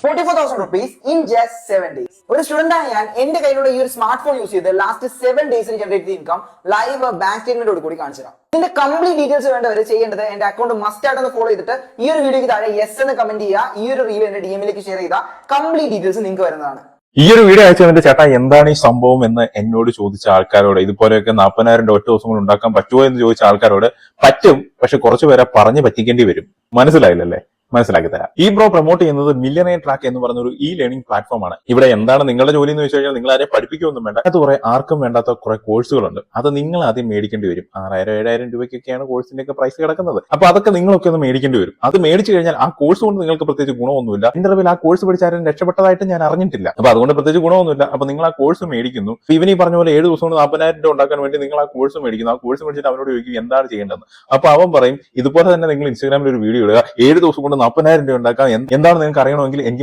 44,000 rupees in just 7 days. ഒരു student ആയ ഞാൻ എന്റെ കയ്യിലുള്ള ഈ ഒരു സ്മാർട്ട് ഫോൺ യൂസ് ചെയ്ത് ലാസ്റ്റ് 7 ഡേയ്സിൽ ജനറേറ്റ് ചെയ്ത ഇൻകം ലൈവ് ബാങ്ക് സ്റ്റേറ്റ്മെന്റോട് കൂടി കാണിച്ചു തരാം. ഇതിന്റെ കംപ്ലീറ്റ് ഡീറ്റെയിൽസ് വേണ്ടവർ ചെയ്യേണ്ടത് എന്റെ അക്കൗണ്ട് മസ്റ്റ് ആയിട്ടൊന്ന് ഫോളോ ചെയ്തിട്ട് ഈ ഒരു വീഡിയോക്ക് താഴെ യെസ് എന്ന് കമന്റ് ചെയ്യുക. ഈ ഒരു റീൽ എന്റെ ഡിഎമ്മിലേക്ക് ഷെയർ ചെയ്താൽ കംപ്ലീറ്റ് ഡീറ്റെയിൽസ് നിങ്ങൾക്ക് വരുന്നതാണ്. ഈ ഒരു വീഡിയോ അയച്ചതിന്റെ ചേട്ടാ എന്താണ് ഈ സംഭവം എന്ന് എന്നോട് ചോദിച്ച ആൾക്കാരോട്, ഇതുപോലെയൊക്കെ 40,000 ഒറ്റ ദിവസം കൊണ്ട് ഉണ്ടാക്കാൻ പറ്റുമോ എന്ന് ചോദിച്ച ആൾക്കാരോട് പറ്റും, പക്ഷെ കുറച്ചുപേരെ പറഞ്ഞ് പറ്റിക്കേണ്ടി വരും. മനസ്സിലായില്ലല്ലേ? മനസ്സിലാക്കി തരാം. ഈ ബ്രോ പ്രൊമോട്ട് ചെയ്യുന്നത് മില്യനെയർ ട്രാക്ക് എന്ന് പറയുന്ന ഒരു ഇ ലേണിംഗ് പ്ലാറ്റ്ഫോം ആണ്. ഇവിടെ എന്താണ് നിങ്ങളുടെ ജോലി എന്ന് വെച്ച് കഴിഞ്ഞാൽ നിങ്ങൾ ആരെ പഠിപ്പിക്കുകയൊന്നും വേണ്ട. അത് കുറെ ആർക്കും വേണ്ടാത്ത കുറെ കോഴ്സുകളുണ്ട്. അത് നിങ്ങൾ ആദ്യം മേടിക്കേണ്ടി വരും. 6,000-7,000 രൂപയ്ക്കൊക്കെയാണ് കോഴ്സിന്റെ ഒക്കെ പ്രൈസ് കിടക്കുന്നത്. അപ്പൊ അതൊക്കെ നിങ്ങളൊക്കെ ഒന്ന് മേടിക്കേണ്ടി വരും. അത് മേടിച്ചു കഴിഞ്ഞാൽ ആ കോഴ്സ് കൊണ്ട് നിങ്ങൾക്ക് പ്രത്യേകിച്ച് ഗുണമൊന്നുമില്ല. ഇന്റർവ്യൂവിൽ ആ കോഴ്സ് പഠിച്ചാലും രക്ഷപ്പെട്ടതായിട്ട് ഞാൻ അറിഞ്ഞിട്ടില്ല. അപ്പൊ അതുകൊണ്ട് പ്രത്യേകിച്ച് ഗുണമൊന്നുമില്ല. അപ്പൊ നിങ്ങൾ ആ കോഴ്സ് മേടിക്കുന്നു. ഇവൻ ഈ പറഞ്ഞ പോലെ 7 ദിവസം കൊണ്ട് 40,000 രൂപ ഉണ്ടാക്കാൻ വേണ്ടി നിങ്ങൾ ആ കോഴ്സ് മേടിക്കുന്നു. ആ കോഴ്സ് മേടിച്ചിട്ട് അവനോട് ചോദിക്കും എന്താണ് ചെയ്യേണ്ടതെന്ന്. അപ്പൊ അവൻ പറയും ഇതുപോലെ തന്നെ നിങ്ങൾ ഇൻസ്റ്റാഗ്രാമിൽ ഒരു വീഡിയോ ഇടുക, 7 ദിവസം കൊണ്ട് 40,000 രൂപ ഉണ്ടാക്കാം, എന്താണ് നിങ്ങൾക്ക് അറിയണമെങ്കിൽ എനിക്ക്